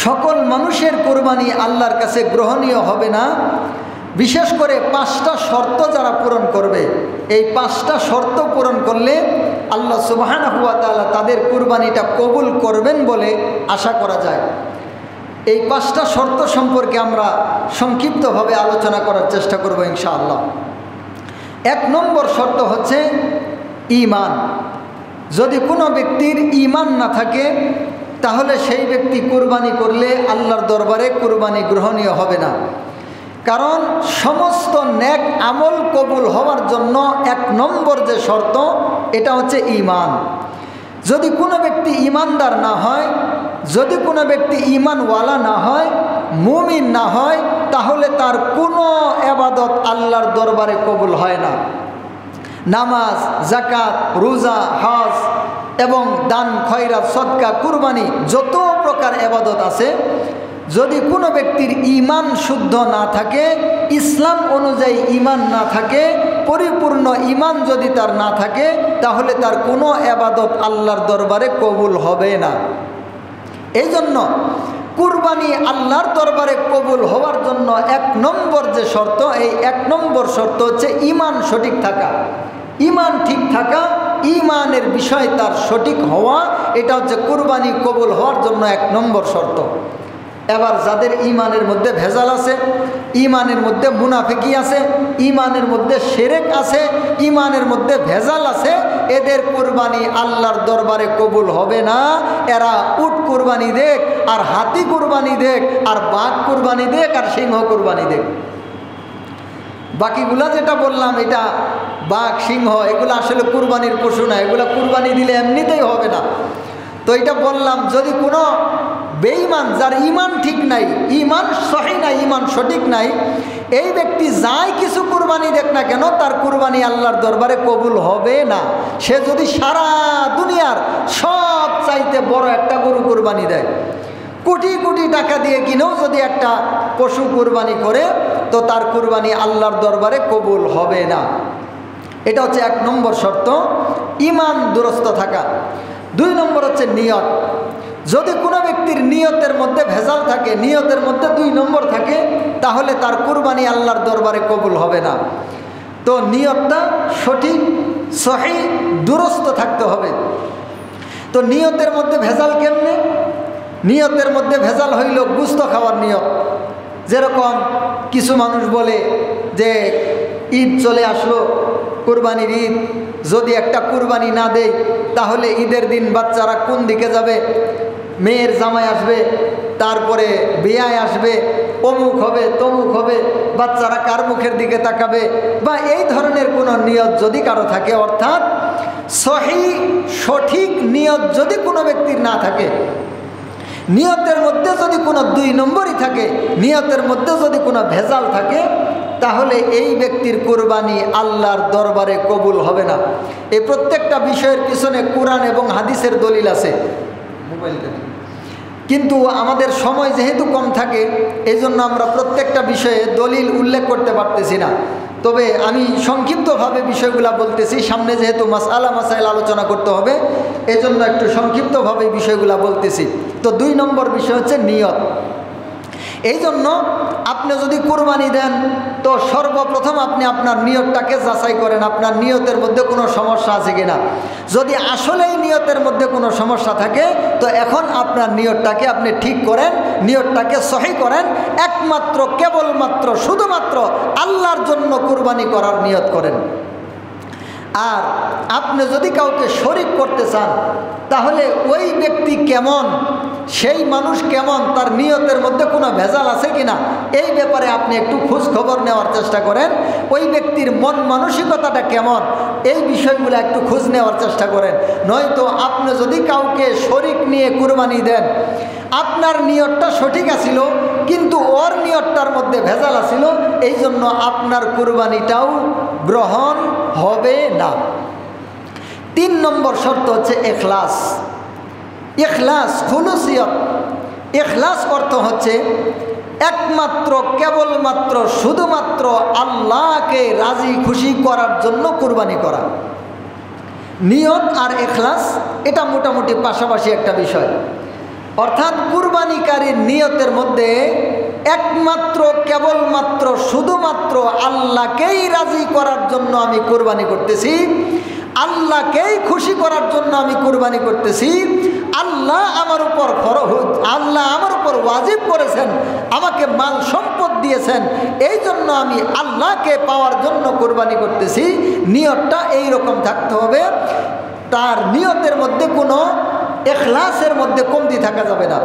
সকল মানুষের কুরবানি আল্লাহর কাছে গ্রহণীয় হবে না। বিশেষ করে 5টা শর্ত যারা পূরণ করবে, এই 5টা শর্ত পূরণ করলে আল্লাহ সুবহানাহু ওয়া তাআলা তাদের কুরবানিটা কবুল করবেন বলে আশা করা যায়। এই 5টা শর্ত সম্পর্কে আমরা সংক্ষিপ্তভাবে আলোচনা করার চেষ্টা করব ইনশাআল্লাহ। 1 নম্বর শর্ত হচ্ছে ঈমান। যদি কোনো ব্যক্তির ঈমান না থাকে তাহলে সেই ব্যক্তি কুরবানি করলে আল্লাহর দরবারে কুরবানি গ্রহণীয় হবে না। কারণ সমস্ত নেক আমল কবুল হওয়ার জন্য 1 নম্বর যে শর্ত এটা হচ্ছে ঈমান। যদি কোনো ব্যক্তি ঈমানদার না হয়, যদি কোনো ব্যক্তি ঈমানওয়ালা না হয়, মুমিন না হয়, তাহলে তার কোনো ইবাদত আল্লাহর দরবারে কবুল হয় না। নামাজ, যাকাত, রোজা, হজ এবং দান, খয়রাত, সদকা, কুরবানি যত প্রকার ইবাদত আছে, যদি কোনো ব্যক্তির ঈমান শুদ্ধ না থাকে, ইসলাম অনুযায়ী ঈমান না থাকে, পরিপূর্ণ ঈমান যদি তার না থাকে, তাহলে তার কোনো ইবাদত আল্লাহর দরবারে কবুল হবে না। এই জন্য কুরবানি আল্লাহর দরবারে কবুল হওয়ার জন্য 1 নম্বর যে শর্ত, এই 1 নম্বর শর্ত হচ্ছে ঈমান সঠিক থাকা। ঈমান ঠিক থাকা, ঈমানের বিষয় তার সঠিক হওয়া, এটা হচ্ছে কুরবানি কবুল হওয়ার জন্য 1 নম্বর শর্ত। এবার যাদের ঈমানের মধ্যে ভেজাল আছে, ঈমানের মধ্যে মুনাফিকি আছে, ঈমানের মধ্যে শিরক আছে, ঈমানের মধ্যে ভেজাল আছে, এদের কুরবানি আল্লাহর দরবারে কবুল হবে না। এরা উট কুরবানি দেখ, আর হাতি কুরবানি দেখ, আর বাঘ কুরবানি দেখ, আর সিংহ কুরবানি দেখ। বাকিগুলা যেটা বললাম, এটা বাঘ, সিংহ, এগুলো আসলে কুরবানির পশু না, এগুলো কুরবানি দিলে এমনিতেই হবে না। তো এটা বললাম, যদি কোনো বেঈমান, যার ঈমান ঠিক নাই, ঈমান সহি নাই, ঈমান সঠিক নাই, এই ব্যক্তি যাই কিছু কুরবানি দেখ না কেন, তার কুরবানি আল্লাহর দরবারে কবুল হবে না। সে যদি সারা দুনিয়ার সব চাইতে বড় একটা গরু কুরবানি দেয়, কোটি কোটি টাকা দিয়ে কিনেও যদি একটা পশু কুরবানি করে, তো তার কুরবানি আল্লাহর দরবারে কবুল হবে না। এটা হচ্ছে 1 নম্বর শর্ত, ঈমান দুরস্ত থাকা। 2 নম্বর হচ্ছে নিয়ত। যদি কোনো ব্যক্তির নিয়তের মধ্যে ভেজাল থাকে, নিয়তের মধ্যে 2 নম্বর থাকে, তাহলে তার কুরবানি আল্লাহর দরবারে কবুল হবে না। তো নিয়তটা সঠিক, সহি, দুরস্ত থাকতে হবে। তো নিয়তের মধ্যে ভেজাল কেমনে? নিয়তের মধ্যে ভেজাল হইল গোশত খাওয়ার নিয়ত। যেরকম কিছু মানুষ বলে যে ঈদ চলে আসলো, কুরবানির ঈদ, যদি একটা কুরবানি না দেয় তাহলে ঈদের দিন বাচ্চারা কোন দিকে যাবে, মেয়ের জামাই আসবে, তারপরে বিয়ায় আসবে, অমুক হবে, তমুক হবে, বাচ্চারা কার মুখের দিকে তাকাবে, বা এই ধরনের কোনো নিয়ত যদি কারো থাকে, অর্থাৎ সঠিক নিয়ত যদি কোনো ব্যক্তির না থাকে, নিয়তের মধ্যে যদি কোনো 2 নম্বরই থাকে, নিয়তের মধ্যে যদি কোনো ভেজাল থাকে, তাহলে এই ব্যক্তির কুরবানি আল্লাহর দরবারে কবুল হবে না। এই প্রত্যেকটা বিষয়ের পিছনে কোরআন এবং হাদিসের দলিল আছে। কিন্তু আমাদের সময় যেহেতু কম থাকে, এই জন্য আমরা প্রত্যেকটা বিষয়ে দলিল উল্লেখ করতে পারতেছি না। তবে আমি সংক্ষিপ্তভাবে বিষয়গুলো বলতেছি, সামনে যেহেতু মাসাইল আলোচনা করতে হবে, এজন্য একটু সংক্ষিপ্তভাবে বিষয়গুলো বলতেছি। তো 2 নম্বর বিষয় হচ্ছে নিয়ত। এই জন্য আপনি যদি কুরবানি দেন, তো সর্বপ্রথম আপনি আপনার নিয়তটাকে যাচাই করেন, আপনার নিয়তের মধ্যে কোনো সমস্যা আছে কিনা। যদি আসলেই নিয়তের মধ্যে কোনো সমস্যা থাকে, তো এখন আপনার নিয়তটাকে আপনি ঠিক করেন, নিয়তটাকে সহি করেন, একমাত্র কেবলমাত্র শুধুমাত্র আল্লাহর জন্য কুরবানি করার নিয়ত করেন। আর আপনি যদি কাউকে শরীক করতে চান, তাহলে ওই ব্যক্তি কেমন, সেই মানুষ কেমন, তার নিয়তের মধ্যে কোনো ভেজাল আছে কিনা, এই ব্যাপারে আপনি একটু খোঁজ খবর নেওয়ার চেষ্টা করেন। ওই ব্যক্তির মন মানসিকতাটা কেমন, এই বিষয়গুলো একটু খোঁজ নেওয়ার চেষ্টা করেন। নয়তো আপনি যদি কাউকে শরীক নিয়ে কুরবানি দেন, আপনার নিয়তটা সঠিক আছিল, কিন্তু ওর নিয়তটার মধ্যে ভেজাল আছিল, এই জন্য আপনার কুরবানিটাও গ্রহণ হবে না। 3 নম্বর শর্ত হচ্ছে ইখলাস। ইখলাস, খুলুসিয়ত। ইখলাস অর্থ হচ্ছে একমাত্র কেবলমাত্র শুধুমাত্র আল্লাহকে রাজি খুশি করার জন্য কুরবানি করা। নিয়ত আর ইখলাস এটা মোটামুটি পাশাপাশি একটা বিষয়। অর্থাৎ কুরবানিকারীর নিয়তের মধ্যে একমাত্র কেবলমাত্র শুধুমাত্র আল্লাহকেই রাজি করার জন্য আমি কুরবানি করতেছি, আল্লাহকেই খুশি করার জন্য আমি কুরবানি করতেছি, আল্লাহ আমার উপর ফরজ, আল্লাহ আমার উপর ওয়াজিব করেছেন, আমাকে মাল সম্পদ দিয়েছেন, এই জন্য আমি আল্লাহকে পাওয়ার জন্য কুরবানি করতেছি। নিয়তটা এই রকম থাকতে হবে। তার নিয়তের মধ্যে কোনো এখলাসের মধ্যে কমতি থাকা যাবে না।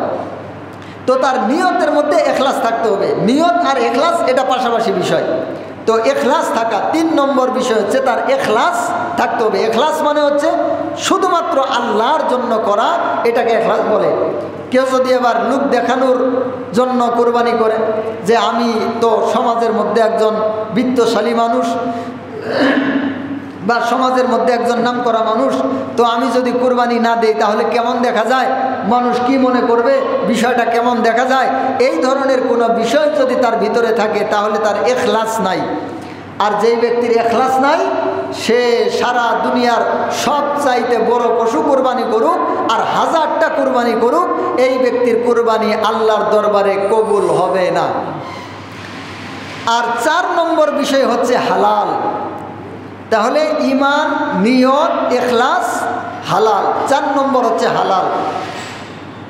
তো তার নিয়তের মধ্যে এখলাস থাকতে হবে। নিয়ত আর এখলাস এটা পাশাপাশি বিষয়। তো এখলাস থাকা 3 নম্বর বিষয় হচ্ছে তার এখলাস থাকতে হবে। এখলাস মানে হচ্ছে শুধুমাত্র আল্লাহর জন্য করা, এটাকে এখলাস বলে। কেউ যদি এবার লোক দেখানোর জন্য কুরবানি করে যে আমি তো সমাজের মধ্যে একজন বিত্তশালী মানুষ বা সমাজের মধ্যে একজন নামকরা মানুষ, তো আমি যদি কুরবানি না দেই তাহলে কেমন দেখা যায়, মানুষ কি মনে করবে, বিষয়টা কেমন দেখা যায়, এই ধরনের কোনো বিষয় যদি তার ভিতরে থাকে তাহলে তার এখলাস নাই। আর যেই ব্যক্তির এখলাস নাই সে সারা দুনিয়ার সব চাইতে বড় পশু কুরবানি করুক আর 1000টা কুরবানি করুক, এই ব্যক্তির কুরবানি আল্লাহর দরবারে কবুল হবে না। আর 4 নম্বর বিষয় হচ্ছে হালাল। তাহলে ঈমান, নিয়ত, ইখলাস, হালাল। 4 নম্বর হচ্ছে হালাল।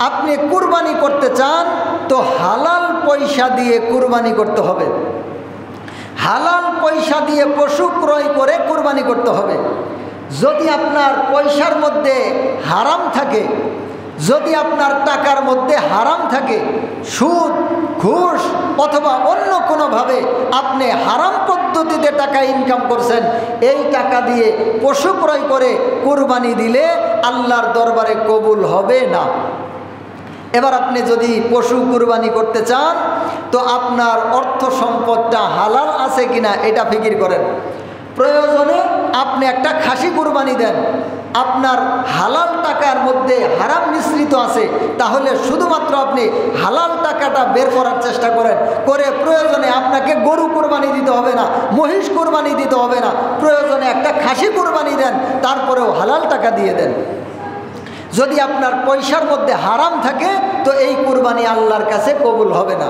আপনি কুরবানি করতে চান তো হালাল পয়সা দিয়ে কুরবানি করতে হবে। হালাল পয়সা দিয়ে পশু ক্রয় করে কুরবানি করতে হবে। যদি আপনার পয়সার মধ্যে হারাম থাকে, যদি আপনার টাকার মধ্যে হারাম থাকে, সুদ, ঘুষ অথবা অন্য কোনোভাবে আপনি হারাম পদ্ধতিতে টাকা ইনকাম করছেন, এই টাকা দিয়ে পশু ক্রয় করে কুরবানি দিলে আল্লাহর দরবারে কবুল হবে না। এবার আপনি যদি পশু কুরবানি করতে চান তো আপনার অর্থ সম্পদটা হালাল আছে কিনা এটা ফিকির করেন। প্রয়োজনে আপনি একটা খাসি কুরবানি দেন, আপনার হালাল টাকার মধ্যে হারাম মিশ্রিত আছে, তাহলে শুধুমাত্র আপনি হালাল টাকাটা বের করার চেষ্টা করেন, করে প্রয়োজনে আপনাকে গরু কুরবানি দিতে হবে না, মহিষ কুরবানি দিতে হবে না, প্রয়োজনে একটা খাসি কুরবানি দেন, তারপরেও হালাল টাকা দিয়ে দেন। যদি আপনার পয়সার মধ্যে হারাম থাকে তো এই কুরবানি আল্লাহর কাছে কবুল হবে না।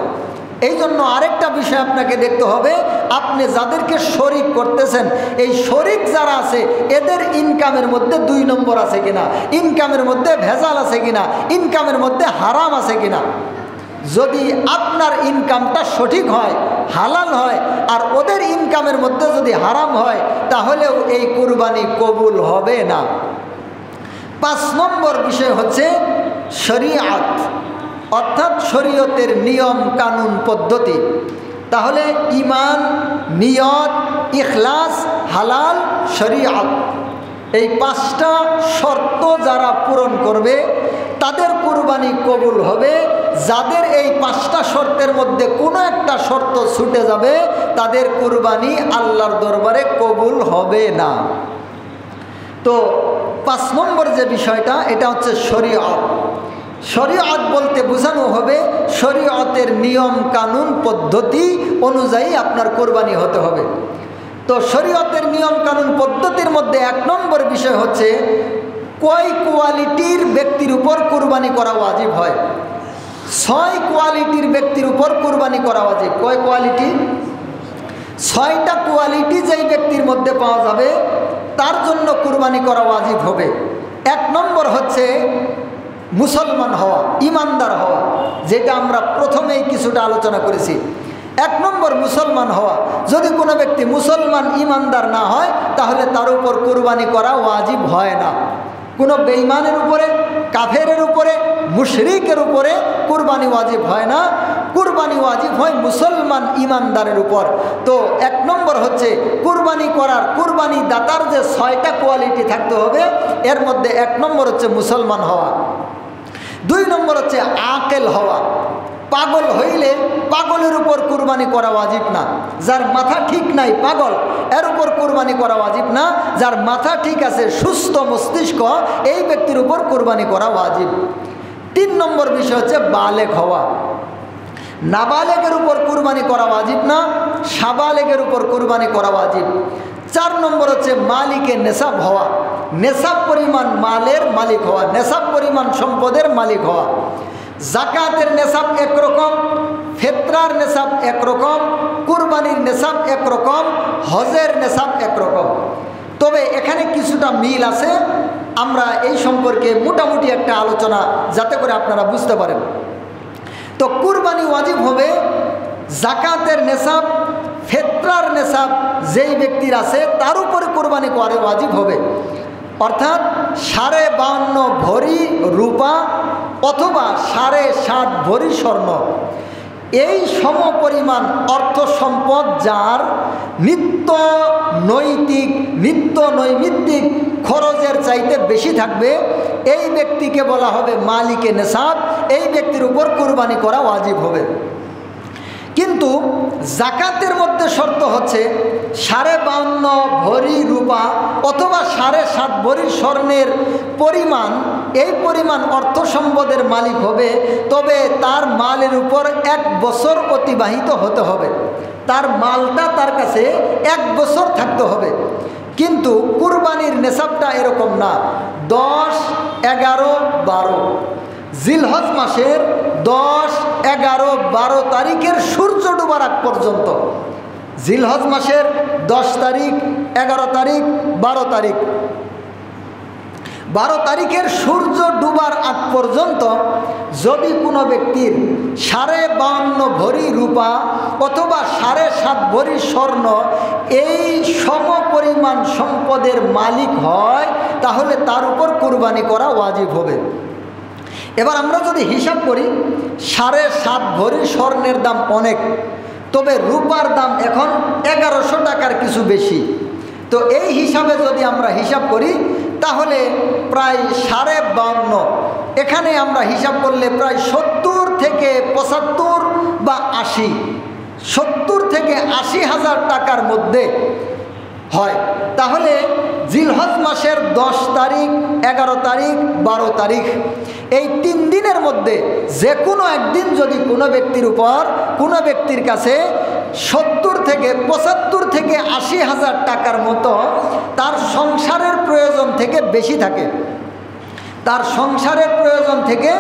এই জন্য আরেকটা বিষয় আপনাকে দেখতে হবে, আপনি যাদেরকে শরিক করতেছেন, এই শরিক যারা আছে এদের ইনকামের মধ্যে 2 নম্বর আছে কিনা, ইনকামের মধ্যে ভেজাল আছে কিনা, ইনকামের মধ্যে হারাম আছে কিনা। যদি আপনার ইনকামটা সঠিক হয়, হালাল হয়, আর ওদের ইনকামের মধ্যে যদি হারাম হয়, তাহলেও এই কুরবানি কবুল হবে না। 5 নম্বর বিষয় হচ্ছে শরিয়াত, অর্থাৎ শরীয়তের নিয়ম কানুন পদ্ধতি। তাহলে ঈমান, নিয়ত, ইখলাস, হালাল, শরিয়াত, এই 5টা শর্ত যারা পূরণ করবে তাদের কুরবানি কবুল হবে। যাদের এই 5টা শর্তের মধ্যে কোনো একটা শর্ত ছুটে যাবে তাদের কুরবানি আল্লাহর দরবারে কবুল হবে না। তো 5 নম্বর যে বিষয়টা এটা হচ্ছে শরিয়ত। শরিয়ত বলতে বোঝানো হবে শরিয়তের নিয়ম কানুন পদ্ধতি অনুযায়ী আপনার কুরবানি হতে হবে। তো শরিয়তের নিয়ম কানুন পদ্ধতির মধ্যে 1 নম্বর বিষয় হচ্ছে কয় কোয়ালিটির ব্যক্তির উপর কুরবানি করা ওয়াজিব হয়। 6 কোয়ালিটির ব্যক্তির উপর কুরবানি করা ওয়াজিব। কয় কোয়ালিটি? 6টা কোয়ালিটি যেই ব্যক্তির মধ্যে পাওয়া যাবে তার জন্য কুরবানি করা ওয়াজিব হবে। 1 নম্বর হচ্ছে মুসলমান হওয়া, ইমানদার হওয়া, যেটা আমরা প্রথমেই কিছুটা আলোচনা করেছি। 1 নম্বর মুসলমান হওয়া। যদি কোনো ব্যক্তি মুসলমান ইমানদার না হয় তাহলে তার উপর কুরবানি করা ওয়াজিব হয় না। কোনো বেঈমানের উপরে, কাফেরের উপরে, মুশরিকের উপরে কুরবানি ওয়াজিব হয় না। কুরবানি ওয়াজিব হয় মুসলমান ইমানদারের উপর। তো 1 নম্বর হচ্ছে কুরবানি করার, কুরবানি দাতার যে 6টা কোয়ালিটি থাকতে হবে এর মধ্যে 1 নম্বর হচ্ছে মুসলমান হওয়া। 2 নম্বর হচ্ছে আকেল হওয়া। পাগল হইলে পাগলের উপর কুরবানি করা ওয়াজিব না। যার মাথা ঠিক নাই, পাগল, এর উপর কুরবানি করা ওয়াজিব না। যার মাথা ঠিক আছে, সুস্থ মস্তিষ্ক, এই ব্যক্তির উপর কুরবানি করা ওয়াজিব। 3 নম্বর বিষয় হচ্ছে বালেগ হওয়া। নাবালেগের উপর কুরবানি করা ওয়াজিব না, সাবালেগের উপর কুরবানি করা ওয়াজিব। 4 নম্বর হচ্ছে মালিকে নেশাব হওয়া। নেশাব পরিমাণ মালের মালিক হওয়া, নেশাব পরিমাণ সম্পদের মালিক হওয়া। জাকাতের নেশাব একরকম, ফিতরার নেশাব একরকম, কুরবানির নেশাব একরকম, হজের নেশাব একরকম। তবে এখানে কিছুটা মিল আছে, আমরা এই সম্পর্কে মোটামুটি একটা আলোচনা যাতে করে আপনারা বুঝতে পারেন। তো কুরবানি ওয়াজিব হবে, জাকাতের নেশাব, ফিতরার নেশাব যেই ব্যক্তির আছে তার উপরে কুরবানি করে ওয়াজিব হবে। অর্থাৎ 52.5 ভরি রূপা অথবা 7.5 ভরি স্বর্ণ, এই সমপরিমাণ অর্থ সম্পদ যার নিত্য নৈমিত্তিক খরচের চাইতে বেশি থাকবে, এই ব্যক্তিকে বলা হবে মালিকে নেশাব, এই ব্যক্তির উপর কুরবানি করা ওয়াজিব হবে। কিন্তু জাকাতের মধ্যে শর্ত হচ্ছে 52.5 ভরি রূপা অথবা 7.5 ভরি স্বর্ণের পরিমাণ, এই পরিমাণ অর্থ সম্পদের মালিক হবে, তবে তার মালের উপর 1 বছর অতিবাহিত হতে হবে, তার মালটা তার কাছে 1 বছর থাকতে হবে। কিন্তু কুরবানির নেশাবটা এরকম না। 10, 11, 12 জিলহজ মাসের 10, 11, 12 তারিখের সূর্য ডোবার আগ পর্যন্ত, জিলহজ মাসের 10 তারিখ, 11 তারিখ, 12 তারিখ, 12 তারিখের সূর্য ডুবার আগ পর্যন্ত যদি কোনো ব্যক্তির 52.5 ভরি রূপা অথবা 7.5 ভরি স্বর্ণ এই সমপরিমাণ সম্পদের মালিক হয়, তাহলে তার উপর কুরবানি করা ওয়াজিব হবে। এবার আমরা যদি হিসাব করি, 7.5 ভরি স্বর্ণের দাম অনেক, তবে রূপার দাম এখন 1100 টাকার কিছু বেশি। তো এই হিসাবে যদি আমরা হিসাব করি তাহলে প্রায় 52.5, এখানে আমরা হিসাব করলে প্রায় 70 থেকে 75 বা 80, 70 থেকে 80 হাজার টাকার মধ্যে হয়। তাহলে জিলহজ মাসের 10 তারিখ, 11 তারিখ, 12 তারিখ এই 3 দিনের মধ্যে যে কোনো একদিন যদি কোনো ব্যক্তির কাছে 70 থেকে 75 থেকে 80 হাজার টাকার মতো তার সংসারের প্রয়োজন থেকে বেশি থাকে, তার সংসারের প্রয়োজন থেকে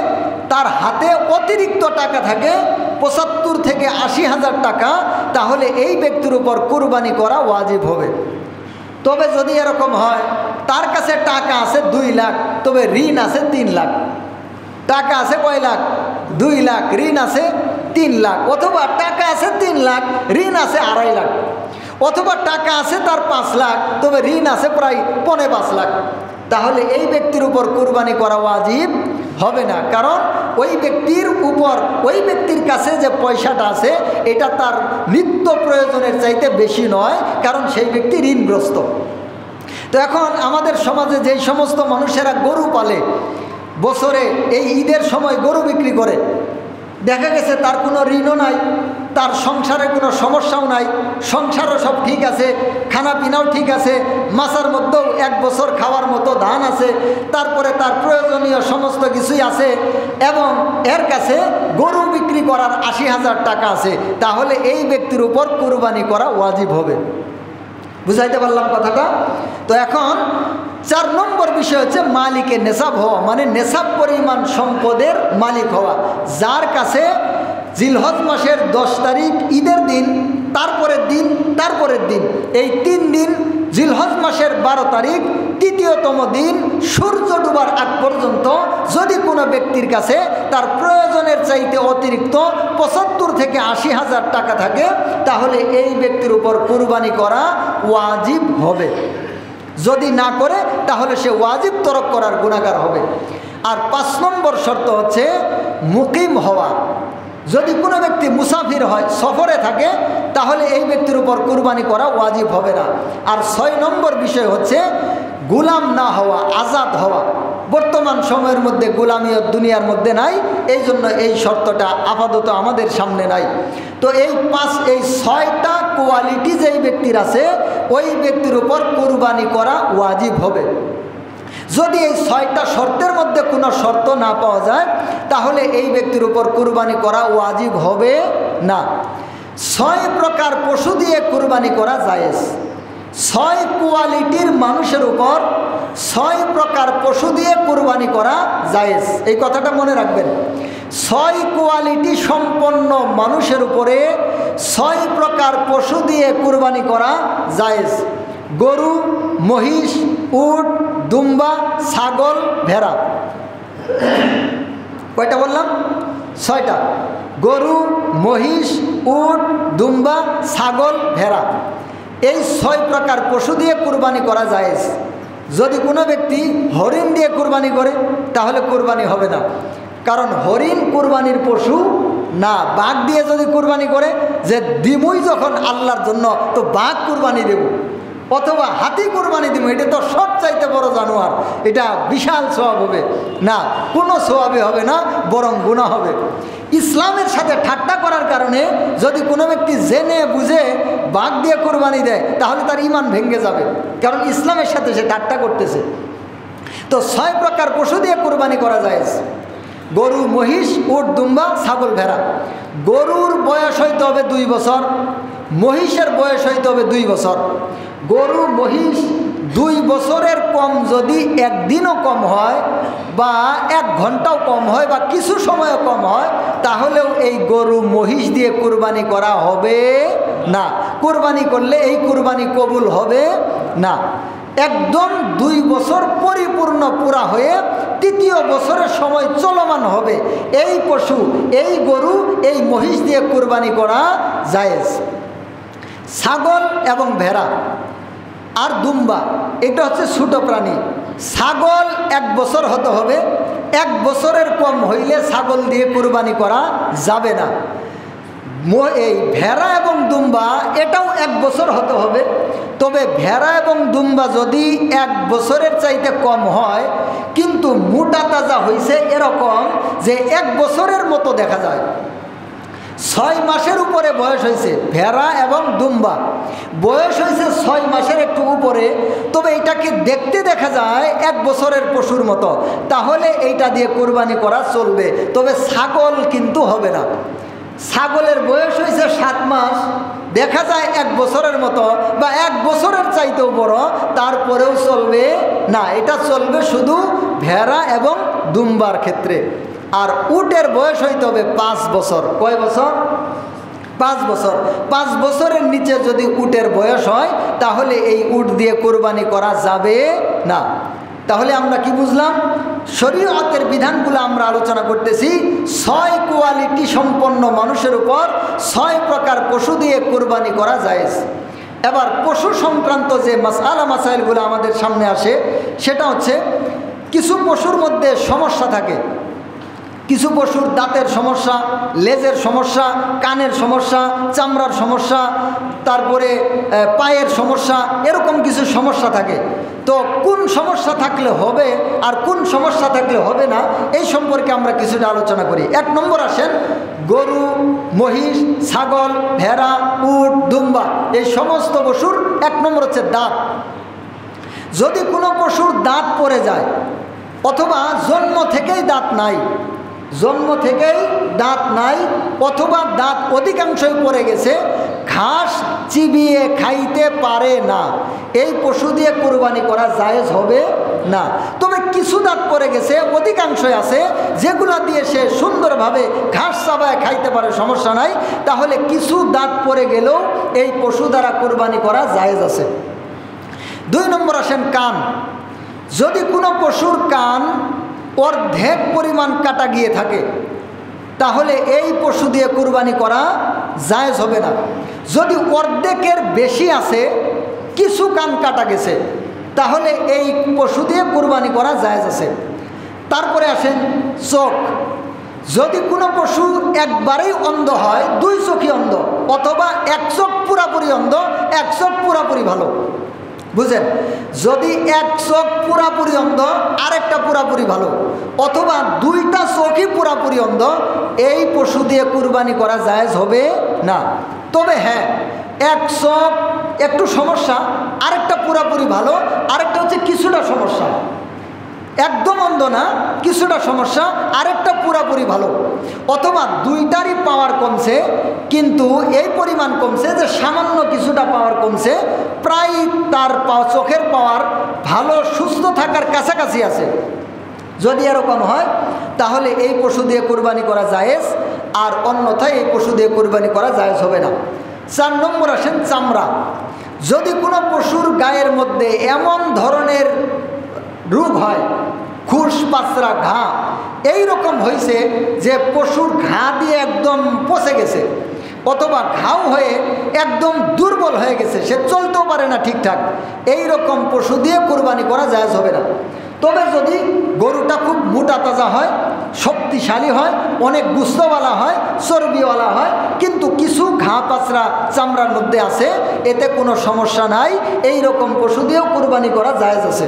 তার হাতে অতিরিক্ত টাকা থাকে 75 থেকে 80 হাজার টাকা, তাহলে এই ব্যক্তির উপর কুরবানি করা ওয়াজিব হবে। তবে যদি এরকম হয় তার কাছে টাকা আছে 2 লাখ, তবে ঋণ আছে 3 লাখ, টাকা আছে কয় লাখ? 2 লাখ, ঋণ আছে 3 লাখ, অথবা টাকা আছে 3 লাখ, ঋণ আছে 2.5 লাখ, অথবা টাকা আছে তার 5 লাখ, তবে ঋণ আছে প্রায় 5.25 লাখ, তাহলে এই ব্যক্তির উপর কুরবানি করা ওয়াজিব হবে না। কারণ ওই ব্যক্তির কাছে যে পয়সাটা আছে এটা তার নিত্য প্রয়োজনের চাইতে বেশি নয়, কারণ সেই ব্যক্তি ঋণগ্রস্ত। তো এখন আমাদের সমাজে যেই সমস্ত মানুষেরা গরু পালে, বছরে এই ঈদের সময় গরু বিক্রি করে, দেখা গেছে তার কোনো ঋণও নাই, তার সংসারে কোনো সমস্যাও নাই, সংসারও সব ঠিক আছে, খানা পিনাও ঠিক আছে, মাসার মধ্যেও 1 বছর খাওয়ার মতো ধান আছে, তারপরে তার প্রয়োজনীয় সমস্ত কিছুই আছে, এবং এর কাছে গরু বিক্রি করার 80 হাজার টাকা আছে, তাহলে এই ব্যক্তির উপর কুরবানি করা ওয়াজিব হবে। বুঝাইতে পারলাম কথাটা? তো এখন 4 নম্বর বিষয় হচ্ছে মালিকে নেশাব হওয়া, মানে নেশাব পরিমাণ সম্পদের মালিক হওয়া, যার কাছে জিলহজ মাসের 10 তারিখ ঈদের দিন, তারপরের দিন এই 3 দিন, জিলহজ মাসের 12 তারিখ তৃতীয়তম দিন সূর্য ডুবার আগ পর্যন্ত যদি কোনো ব্যক্তির কাছে তার প্রয়োজনের চাইতে অতিরিক্ত 75 থেকে 80 হাজার টাকা থাকে, তাহলে এই ব্যক্তির উপর কুরবানি করা ওয়াজিব হবে। যদি না করে তাহলে সে ওয়াজিব তরক করার গুনাহগার হবে। আর 5 নম্বর শর্ত হচ্ছে মুকিম হওয়া। যদি কোনো ব্যক্তি মুসাফির হয়, সফরে থাকে, তাহলে এই ব্যক্তির উপর কুরবানি করা ওয়াজিব হবে না। আর 6 নম্বর বিষয় হচ্ছে গোলাম না হওয়া, আজাদ হওয়া। বর্তমান সময়ের মধ্যে গোলামিয়ত দুনিয়ার মধ্যে নাই, এই জন্য এই শর্তটা আপাতত আমাদের সামনে নাই। তো এই 6টা কোয়ালিটি যেই ব্যক্তির আছে, ওই ব্যক্তির উপর কুরবানি করা ওয়াজিব হবে। যদি এই 6টা শর্তের মধ্যে কোনো শর্ত না পাওয়া যায়, তাহলে এই ব্যক্তির উপর কুরবানি করা ওয়াজিব হবে না। 6 প্রকার পশু দিয়ে কুরবানি করা জায়েজ। ছয় কোয়ালিটির মানুষের উপর 6 প্রকার পশু দিয়ে কুরবানি করা জায়েজ। এই কথাটা মনে রাখবেন, 6 কোয়ালিটি সম্পন্ন মানুষের উপরে 6 প্রকার পশু দিয়ে কুরবানি করা জায়েজ। গরু, মহিষ, উট, দুম্বা, ছাগল, ভেড়া। কয়টা বললাম? 6টা। গরু, মহিষ, উট, দুম্বা, ছাগল, ভেড়া, এই 6 প্রকার পশু দিয়ে কুরবানি করা জায়েজ। যদি কোনো ব্যক্তি হরিণ দিয়ে কুরবানি করে তাহলে কুরবানি হবে না, কারণ হরিণ কুরবানির পশু না। বাঘ দিয়ে যদি কুরবানি করে, যে দিমুই যখন আল্লাহর জন্য, তো বাঘ কুরবানি দেব, অথবা হাতি কুরবানি দিব, এটা তো সবচাইতে বড় জানোয়ার, এটা বিশাল সওয়াব হবে না, কোনো সওয়াবই হবে না, বরং গুনাহ হবে। ইসলামের সাথে ঠাট্টা করার কারণে যদি কোনো ব্যক্তি জেনে বুঝে বাঘ দিয়ে কুরবানি দেয় তাহলে তার ঈমান ভেঙে যাবে, কারণ ইসলামের সাথে সে ঠাট্টা করতেছে। তো 6 প্রকার পশু দিয়ে কুরবানি করা যায়। গরু, মহিষ, উট, দুম্বা, ছাগল, ভেড়া। গরুর বয়স হইতে হবে 2 বছর, মহিষের বয়স হইতে হবে 2 বছর। গরু, মহিষ 2 বছরের কম যদি একদিনও কম হয়, বা 1 ঘন্টাও কম হয়, বা কিছু সময়ও কম হয়, তাহলেও এই গরু, মহিষ দিয়ে কুরবানি করা হবে না। কুরবানি করলে এই কুরবানি কবুল হবে না। একদম 2 বছর পরিপূর্ণ পুরা হয়ে 3য় বছরের সময় চলমান হবে, এই পশু, এই গরু, এই মহিষ দিয়ে কুরবানি করা জায়েজ। ছাগল এবং ভেড়া আর দুম্বা, এটা হচ্ছে ছোট প্রাণী। ছাগল 1 বছর হতে হবে, 1 বছরের কম হইলে ছাগল দিয়ে কুরবানি করা যাবে না। এই ভেড়া এবং দুম্বা এটাও 1 বছর হতে হবে, তবে ভেড়া এবং দুম্বা যদি 1 বছরের চাইতে কম হয়, কিন্তু মোটা তাজা হয়েছে এরকম যে 1 বছরের মতো দেখা যায়, 6 মাসের উপরে বয়স হয়েছে ভেড়া এবং দুম্বা, বয়স হয়েছে 6 মাসের একটু উপরে, তবে এটাকে দেখতে দেখা যায় 1 বছরের পশুর মতো, তাহলে এইটা দিয়ে কুরবানি করা চলবে। তবে ছাগল কিন্তু হবে না। ছাগলের বয়স হয়েছে 7 মাস, দেখা যায় 1 বছরের মতো, বা 1 বছরের চাইতেও বড়, তারপরেও চলবে না। এটা চলবে শুধু ভেড়া এবং দুম্বার ক্ষেত্রে। আর উটের বয়স হইতে হবে 5 বছর। কয় বছর? 5 বছর। 5 বছরের নিচে যদি উটের বয়স হয় তাহলে এই উট দিয়ে কুরবানি করা যাবে না। তাহলে আমরা কি বুঝলাম? শরীয়তের বিধানগুলো আমরা আলোচনা করতেছি। 6 কোয়ালিটি সম্পন্ন মানুষের উপর 6 প্রকার পশু দিয়ে কুরবানি করা জায়েজ। এবার পশু সংক্রান্ত যে মাসআলা মাসাইলগুলো আমাদের সামনে আসে, সেটা হচ্ছে কিছু পশুর মধ্যে সমস্যা থাকে। কিছু পশুর দাঁতের সমস্যা, লেজের সমস্যা, কানের সমস্যা, চামড়ার সমস্যা, তারপরে পায়ের সমস্যা, এরকম কিছু সমস্যা থাকে। তো কোন সমস্যা থাকলে হবে আর কোন সমস্যা থাকলে হবে না, এই সম্পর্কে আমরা কিছুটা আলোচনা করি। 1 নম্বর আসেন, গরু, মহিষ, ছাগল, ভেড়া, উট, দুম্বা, এই সমস্ত পশুর 1 নম্বর হচ্ছে দাঁত। যদি কোনো পশুর দাঁত পড়ে যায়, অথবা জন্ম থেকেই দাঁত নাই, জন্ম থেকেই দাঁত নাই, অথবা দাঁত অধিকাংশই পড়ে গেছে, ঘাস চিবিয়ে খাইতে পারে না, এই পশু দিয়ে কুরবানি করা জায়েজ হবে না। তবে কিছু দাঁত পড়ে গেছে, অধিকাংশই আছে যেগুলো দিয়ে সে সুন্দরভাবে ঘাস চাবায় খাইতে পারে, সমস্যা নাই, তাহলে কিছু দাঁত পড়ে গেলেও এই পশু দ্বারা কুরবানি করা জায়েজ আছে। 2 নম্বর আসেন কান। যদি কোনো পশুর কান অর্ধেক পরিমাণ কাটা গিয়ে থাকে তাহলে এই পশু দিয়ে কুরবানি করা জায়েজ হবে না। যদি অর্ধেকের বেশি আছে, কিছু কান কাটা গেছে, তাহলে এই পশু দিয়ে কুরবানি করা জায়েজ আছে। তারপরে আসেন চোখ। যদি কোনো পশু একবারেই অন্ধ হয়, 2 চোখই অন্ধ, অথবা 1 চোখ পুরাপুরি অন্ধ, 1 চোখ পুরাপুরি ভালো, বুঝেন? যদি 1 চোখ পুরাপুরি অন্ধ, আরেকটা পুরাপুরি ভালো, অথবা 2টা চোখই পুরাপুরি অন্ধ, এই পশু দিয়ে কুরবানি করা জায়েজ হবে না। তবে হ্যাঁ, 1 চোখ একটু সমস্যা, আরেকটা পুরাপুরি ভালো, আরেকটা হচ্ছে কিছুটা সমস্যা, একদম অন্ধ না, কিছুটা সমস্যা, আরেকটা পুরাপুরি ভালো, অথবা 2টারই পাওয়ার কমছে, কিন্তু এই পরিমাণ কমছে যে সামান্য কিছুটা পাওয়ার কমছে, প্রায় তার চোখের পাওয়ার ভালো সুস্থ থাকার কাছাকাছি আছে, যদি এরকম হয় তাহলে এই পশু দিয়ে কুরবানি করা জায়েজ, আর অন্যথায় এই পশু দিয়ে কুরবানি করা জায়েজ হবে না। 4 নম্বর আসেন চামড়া। যদি কোনো পশুর গায়ের মধ্যে এমন ধরনের রোগ হয়, খুশ পাঁচরা ঘা এই রকম হয়েছে যে পশুর ঘা দিয়ে একদম পচে গেছে, অথবা ঘাও হয়ে একদম দুর্বল হয়ে গেছে, সে চলতেও পারে না ঠিকঠাক, এই রকম পশু দিয়ে কুরবানি করা জায়েজ হবে না। তবে যদি গরুটা খুব মোটা তাজা হয়, শক্তিশালী হয়, অনেক গুস্তওয়ালা হয়, চর্বিওয়ালা হয়, কিন্তু কিছু ঘা পাচরা চামড়ার মধ্যে আছে, এতে কোনো সমস্যা নাই, এই রকম পশু দিয়েও কুরবানি করা জায়েজ আছে।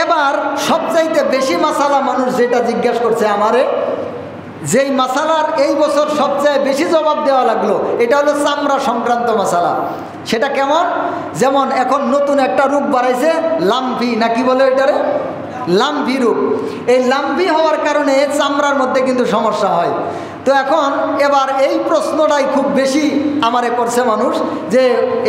এবার সবচাইতে বেশি মাসালা মানুষ যেটা জিজ্ঞাসা করছে আমারে, যেই মাসালার এই বছর সবচেয়ে বেশি জবাব দেওয়া লাগলো, এটা হলো চামড়া সংক্রান্ত মাসালা। সেটা কেমন? যেমন এখন নতুন একটা রোগ বাড়াইছে, লাম্পি না কি বলে এটারে, লাম্পি রোগ। এই লাম্পি হওয়ার কারণে চামড়ার মধ্যে কিন্তু সমস্যা হয়। তো এখন এবার এই প্রশ্নটাই খুব বেশি আমারে করছে মানুষ, যে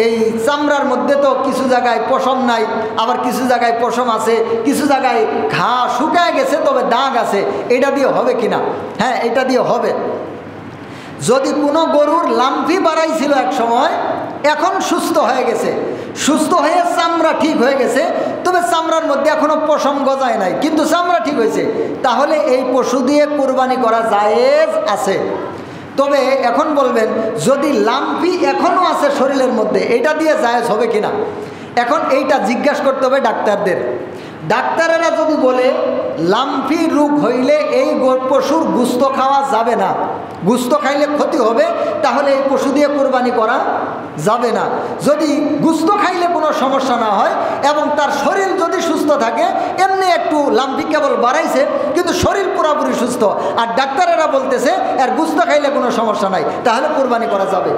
এই চামড়ার মধ্যে তো কিছু জায়গায় পশম নাই, আবার কিছু জায়গায় পশম আছে, কিছু জায়গায় ঘা শুকায় গেছে তবে দাগ আছে, এটা দিয়ে হবে কিনা? হ্যাঁ, এটা দিয়ে হবে। যদি কোনো গরুর লাম্পি বাড়াইছিল এক সময়, এখন সুস্থ হয়ে গেছে, সুস্থ হয়ে চামড়া ঠিক হয়ে গেছে, তবে চামড়ার মধ্যে এখনো পশম গজায় নাই, কিন্তু চামড়া ঠিক হয়েছে, তাহলে এই পশু দিয়ে কুরবানি করা জায়েজ আছে। তবে এখন বলবেন, যদি লাম্পি এখনও আছে শরীরের মধ্যে, এটা দিয়ে জায়েজ হবে কিনা? এখন এইটা জিজ্ঞাসা করতে হবে ডাক্তারদের। ডাক্তারেরা যদি বলে লাম্পি রোগ হইলে এই পশুর গুস্ত খাওয়া যাবে না, গুস্ত খাইলে ক্ষতি হবে, তাহলে এই পশু দিয়ে কুরবানি করা যাবে না। যদি গুস্ত খাইলে কোনো সমস্যা না হয় এবং তার শরীর যদি সুস্থ থাকে, এমনি একটু লাম্পি কেবল বাড়াইছে কিন্তু শরীর পুরোপুরি সুস্থ, আর ডাক্তারেরা বলতেছে এর গুস্ত খাইলে কোনো সমস্যা নাই, তাহলে কুরবানি করা যাবে।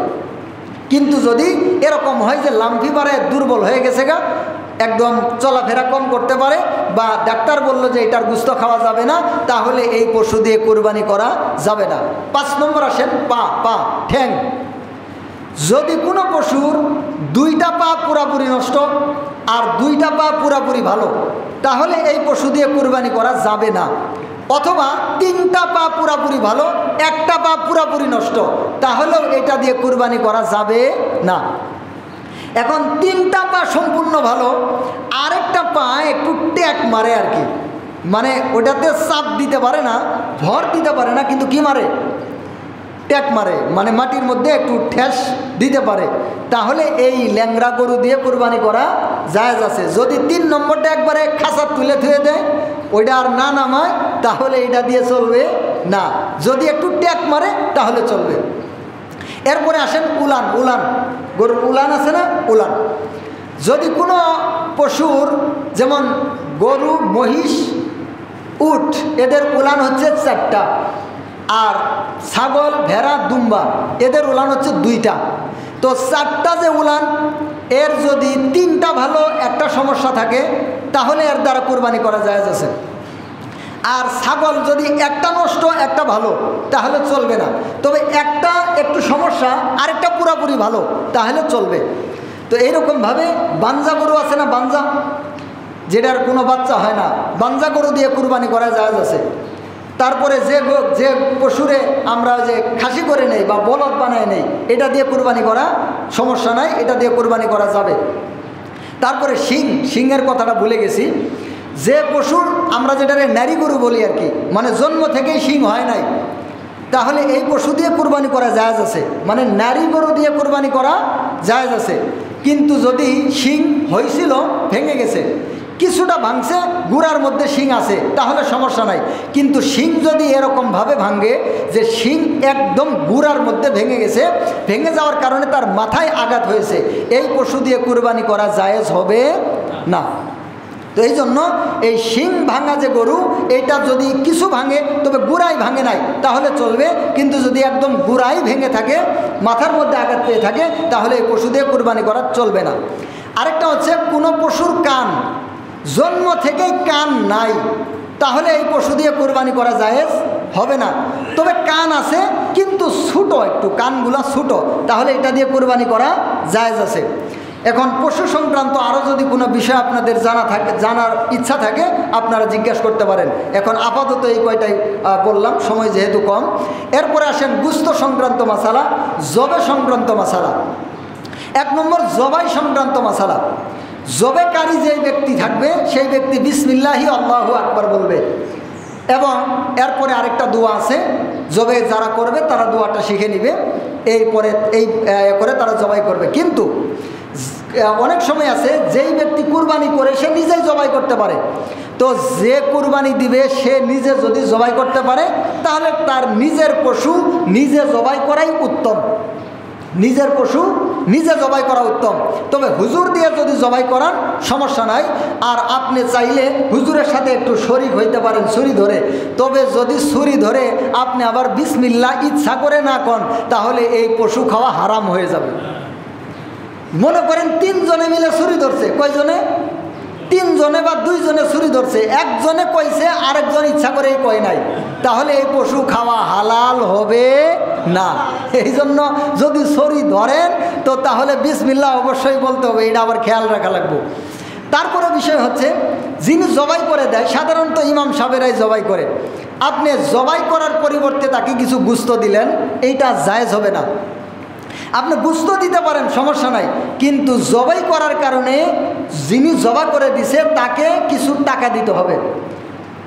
কিন্তু যদি এরকম হয় যে লাম্পি বাড়ায় দুর্বল হয়ে গেছে গা, একদম চলাফেরা কম করতে পারে, বা ডাক্তার বলল যে এটার গুস্ত খাওয়া যাবে না, তাহলে এই পশু দিয়ে কুরবানি করা যাবে না। 5 নম্বর আসেন পা, ঠ্যাং। যদি কোনো পশুর 2টা পা পুরাপুরি নষ্ট আর 2টা পা পুরাপুরি ভালো, তাহলে এই পশু দিয়ে কুরবানি করা যাবে না। অথবা 3টা পা পুরাপুরি ভালো, 1টা পা পুরাপুরি নষ্ট, তাহলেও এটা দিয়ে কুরবানি করা যাবে না। এখন 3টা পা সম্পূর্ণ ভালো, আরেকটা পা একটু ট্যাক মারে আর কি, মানে ওটাতে চাপ দিতে পারে না, ভর দিতে পারে না, কিন্তু কি মারে? ট্যাক মারে, মানে মাটির মধ্যে একটু ঠেস দিতে পারে, তাহলে এই ল্যাংড়া গরু দিয়ে কুরবানি করা জায়েজ আছে। যদি 3 নম্বরটা একবারে খাঁচা তুলে থুয়ে দেয়, ওইটা আর না নামায়, তাহলে এটা দিয়ে চলবে না। যদি একটু ট্যাক মারে তাহলে চলবে। এরপরে আসেন উলান। গরুর উলান আছে না, উলান। যদি কোনো পশুর, যেমন গরু, মহিষ, উট, এদের উলান হচ্ছে 4টা, আর ছাগল, ভেড়া, দুম্বা এদের উলান হচ্ছে 2টা। তো 4টা যে উলান, এর যদি 3টা ভালো, একটা সমস্যা থাকে, তাহলে এর দ্বারা কুরবানি করা জায়েজ আছে। আর ছাগল যদি একটা নষ্ট একটা ভালো, তাহলে চলবে না। তবে একটা একটু সমস্যা, আরেকটা পুরাপুরি ভালো, তাহলে চলবে। তো এইরকমভাবে বাঞ্জা গরু আছে না, বাঞ্জা, যেটার কোনো বাচ্চা হয় না, বাঞ্জা গরু দিয়ে কুরবানি করা জায়েজ আছে। তারপরে যে পশুরে আমরা যে খাসি করে নেই বা বলদ বানায় নেই, এটা দিয়ে কুরবানি করা সমস্যা নাই, এটা দিয়ে কুরবানি করা যাবে। তারপরে শিংয়ের কথাটা ভুলে গেছি। যে পশুর আমরা যেটারে নারী গরু বলি আর কি, মানে জন্ম থেকেই শিং হয় নাই, তাহলে এই পশু দিয়ে কুরবানি করা জায়েজ আছে, মানে নারী গরু দিয়ে কুরবানি করা জায়েজ আছে। কিন্তু যদি শিং হয়েছিল, ভেঙে গেছে, কিছুটা ভাঙছে, গুড়ার মধ্যে শিং আছে, তাহলে সমস্যা নাই। কিন্তু শিং যদি এরকমভাবে ভাঙে যে শিং একদম গুড়ার মধ্যে ভেঙে গেছে, ভেঙে যাওয়ার কারণে তার মাথায় আঘাত হয়েছে, এই পশু দিয়ে কুরবানি করা জায়েজ হবে না। তো এই জন্য এই শিং ভাঙা যে গরু, এটা যদি কিছু ভাঙে, তবে গুড়াই ভাঙে নাই, তাহলে চলবে। কিন্তু যদি একদম গুড়াই ভেঙে থাকে, মাথার মধ্যে আঘাত পেয়ে থাকে, তাহলে এই পশু দিয়ে কুরবানি করা চলবে না। আরেকটা হচ্ছে কোনো পশুর কান, জন্ম থেকেই কান নাই, তাহলে এই পশু দিয়ে কুরবানি করা জায়েজ হবে না। তবে কান আছে কিন্তু ছোটো, একটু কানগুলা ছোটো, তাহলে এটা দিয়ে কুরবানি করা জায়েজ আছে। এখন পশু সংক্রান্ত আরও যদি কোনো বিষয় আপনাদের জানার ইচ্ছা থাকে আপনারা জিজ্ঞাসা করতে পারেন। এখন আপাতত এই কয়টাই বললাম, সময় যেহেতু কম। এরপরে আসেন গুস্ত সংক্রান্ত মাসালা, জবে সংক্রান্ত মাসালা। 1 নম্বর জবাই সংক্রান্ত মাসালা। জবেকারী যেই ব্যক্তি থাকবে সেই ব্যক্তি বিসমিল্লাহি আল্লাহু আকবার বলবে, এবং এরপরে আরেকটা দোয়া আছে, জবে যারা করবে তারা দোয়াটা শিখে নিবে, এরপরে এই করে তারা জবাই করবে। কিন্তু অনেক সময় আছে যেই ব্যক্তি কুরবানি করে সে নিজেই জবাই করতে পারে, তো যে কুরবানি দিবে সে নিজে যদি জবাই করতে পারে তাহলে তার নিজের পশু নিজে জবাই করাই উত্তম, নিজের পশু নিজে জবাই করা উত্তম। তবে হুজুর দিয়ে যদি জবাই করান সমস্যা নাই, আর আপনি চাইলে হুজুরের সাথে একটু শরীক হইতে পারেন ছুরি ধরে। তবে যদি ছুরি ধরে আপনি আবার বিসমিল্লাহ ইচ্ছা করে না কন তাহলে এই পশু খাওয়া হারাম হয়ে যাবে। মনে করেন 3 জনে মিলে ছুরি ধরছে, কয়জনে? 3 জনে বা 2 জনে ছুরি ধরছে, একজনে কইছে আরেকজন ইচ্ছা করেই কয় নাই, তাহলে এই পশু খাওয়া হালাল হবে না। এই জন্য যদি ছুরি ধরেন তো তাহলে বিসমিল্লাহ অবশ্যই বলতে হবে, এটা আবার খেয়াল রাখা লাগবে। তারপরে বিষয় হচ্ছে যিনি জবাই করে দেয়, সাধারণত ইমাম সাহেবেরাই জবাই করে, আপনি জবাই করার পরিবর্তে তাকে কিছু গুস্ত দিলেন, এইটা জায়েজ হবে না। আপনি গুস্ত দিতে পারেন, সমস্যা নাই, কিন্তু জবাই করার কারণে যিনি জবা করে দিছে তাকে কিছু টাকা দিতে হবে।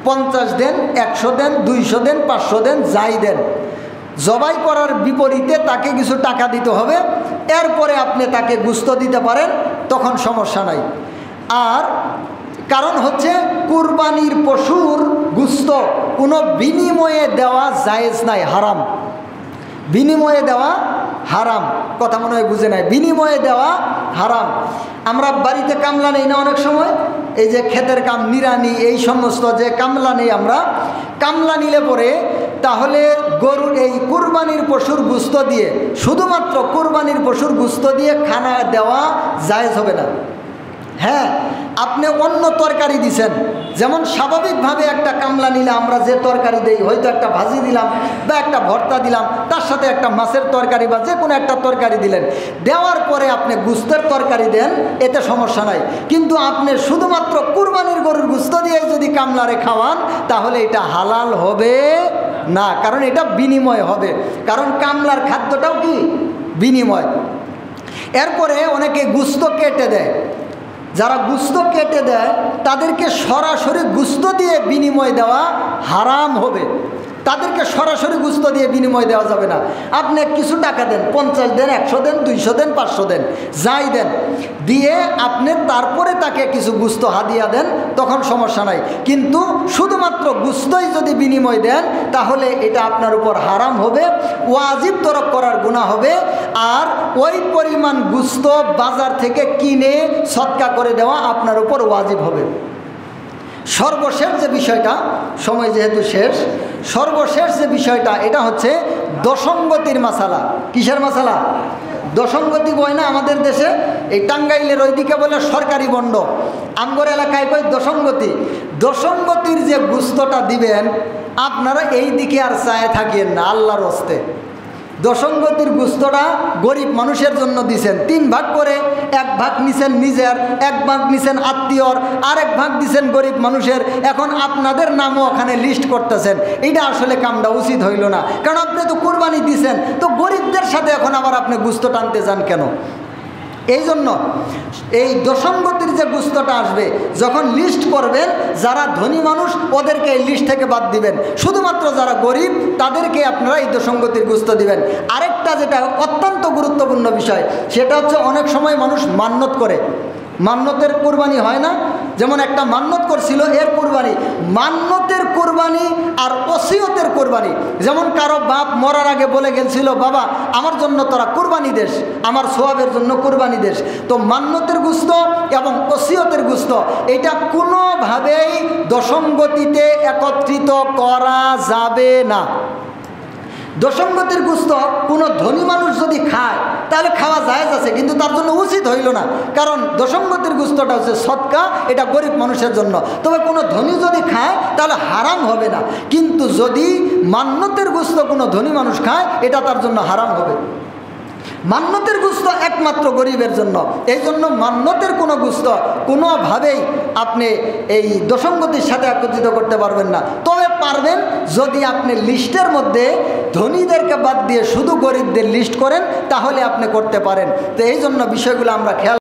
50 দেন, 100 দেন, 200 দেন, 500 দেন, যাই দেন, জবাই করার বিপরীতে তাকে কিছু টাকা দিতে হবে। এরপরে আপনি তাকে গুস্ত দিতে পারেন, তখন সমস্যা নাই। আর কারণ হচ্ছে কুরবানির পশুর গুস্ত কোনো বিনিময়ে দেওয়া জায়েজ নাই, হারাম। বিনিময়ে দেওয়া হারাম, কথা মনে হয় বুঝে নাই, বিনিময়ে দেওয়া হারাম। আমরা বাড়িতে কামলা নেই না অনেক সময়, এই যে ক্ষেতের কাম, নিরানি, এই সমস্ত যে কামলা নেই, আমরা কামলা নিলে পরে তাহলে গরুর এই কুরবানির পশুর গুস্ত দিয়ে, শুধুমাত্র কুরবানির পশুর গুস্ত দিয়ে খানা দেওয়া জায়েজ হবে না। হ্যাঁ, আপনি অন্য তরকারি দিছেন, যেমন স্বাভাবিকভাবে একটা কামলা নিলে আমরা যে তরকারি দেই, হয়তো একটা ভাজি দিলাম বা একটা ভর্তা দিলাম, তার সাথে একটা মাছের তরকারি বা যে কোনো একটা তরকারি দিলেন, দেওয়ার পরে আপনি গুস্তের তরকারি দেন, এতে সমস্যা নাই। কিন্তু আপনি শুধুমাত্র কুরবানির গরুর গুস্ত দিয়ে যদি কামলারে খাওয়ান তাহলে এটা হালাল হবে না, কারণ এটা বিনিময় হবে, কারণ কামলার খাদ্যটাও কি বিনিময়। এরপরে অনেকে গুস্ত কেটে দেয়, যারা গুস্ত কেটে দেয় তাদেরকে সরাসরি গুস্ত দিয়ে বিনিময় দেওয়া হারাম হবে, তাদেরকে সরাসরি গুস্ত দিয়ে বিনিময় দেওয়া যাবে না। আপনি কিছু টাকা দেন, 50 দেন, 100 দেন, 200 দেন, 500 দেন, যাই দেন, দিয়ে আপনি তারপরে তাকে কিছু গুস্ত হাদিয়া দেন, তখন সমস্যা নাই। কিন্তু শুধুমাত্র গুস্তই যদি বিনিময় দেন তাহলে এটা আপনার উপর হারাম হবে, ওয়াজিব তরক করার গুনাহ হবে। আর ওই পরিমাণ গুস্ত বাজার থেকে কিনে সদকা করে দেওয়া আপনার উপর ওয়াজিব হবে। সর্বশেষ যে বিষয়টা, সময় যেহেতু শেষ, সর্বশেষ যে বিষয়টা এটা হচ্ছে দশঙ্গতির মাসালা। কিসের মাসালা? দশঙ্গতি বয় না আমাদের দেশে, এই টাঙ্গাইলের ওইদিকে বলে সরকারি বন্ড, আমগর এলাকায় কয় দশঙ্গতি। দশঙ্গতির যে গুস্তটা দিবেন আপনারা এই দিকে আর চায় থাকিয়েন না, আল্লাহর হস্তে। দশঙ্গতির গুস্তটা গরিব মানুষের জন্য দিছেন, 3 ভাগ করে, 1 ভাগ নিছেন নিজের, 1 ভাগ নিছেন আত্মীয়র, আরেক ভাগ দিছেন গরিব মানুষের। এখন আপনাদের নামও ওখানে লিস্ট করতেছেন, এটা আসলে কামটা উচিত হইল না, কারণ আপনি তো কুরবানি দিছেন, তো গরিবদের সাথে এখন আবার আপনি গুস্ত টানতে যান কেন? এই জন্য এই দশঙ্গতির যে গুস্তটা আসবে যখন লিস্ট করবেন, যারা ধনী মানুষ ওদেরকে এই লিস্ট থেকে বাদ দিবেন, শুধুমাত্র যারা গরিব তাদেরকে আপনারা এই দশঙ্গতির গুস্ত দিবেন। আরেকটা যেটা অত্যন্ত গুরুত্বপূর্ণ বিষয়, সেটা হচ্ছে অনেক সময় মানুষ মান্যত করে, মান্যতের কুরবানি হয় না, যেমন একটা মান্যত করছিল এর কুরবানি, মান্যতের কুরবানি আর ওসিয়তের কুরবানি। যেমন কারো বাপ মরার আগে বলে গেছিল, বাবা আমার জন্য তোরা কুরবানি দেশ, আমার সোয়াবের জন্য কুরবানি দেশ। তো মান্যতের গুস্ত এবং ওসিয়তের গুস্ত এটা কোনোভাবেই দশঙ্গতিতে একত্রিত করা যাবে না। দশঙ্গতির গুস্ত কোনো ধনী মানুষ যদি খায় তাহলে খাওয়া জায়েজ আছে, কিন্তু তার জন্য উচিত হইল না, কারণ দশঙ্গতির গুস্তটা হচ্ছে সদকা, এটা গরিব মানুষের জন্য। তবে কোনো ধনী যদি খায় তাহলে হারাম হবে না, কিন্তু যদি মান্যতের গুস্ত কোনো ধনী মানুষ খায় এটা তার জন্য হারাম হবে। মান্নতের গোশত একমাত্র গরিবের জন্য। এই জন্য মান্নতের কোনো গোশত কোনোভাবেই আপনি এই দশমগতির সাথে একত্রিত করতে পারবেন না। তবে পারবেন যদি আপনি লিস্টের মধ্যে ধনীদেরকে বাদ দিয়ে শুধু গরিবদের লিস্ট করেন, তাহলে আপনি করতে পারেন। তো এই জন্য বিষয়গুলো আমরা খেয়াল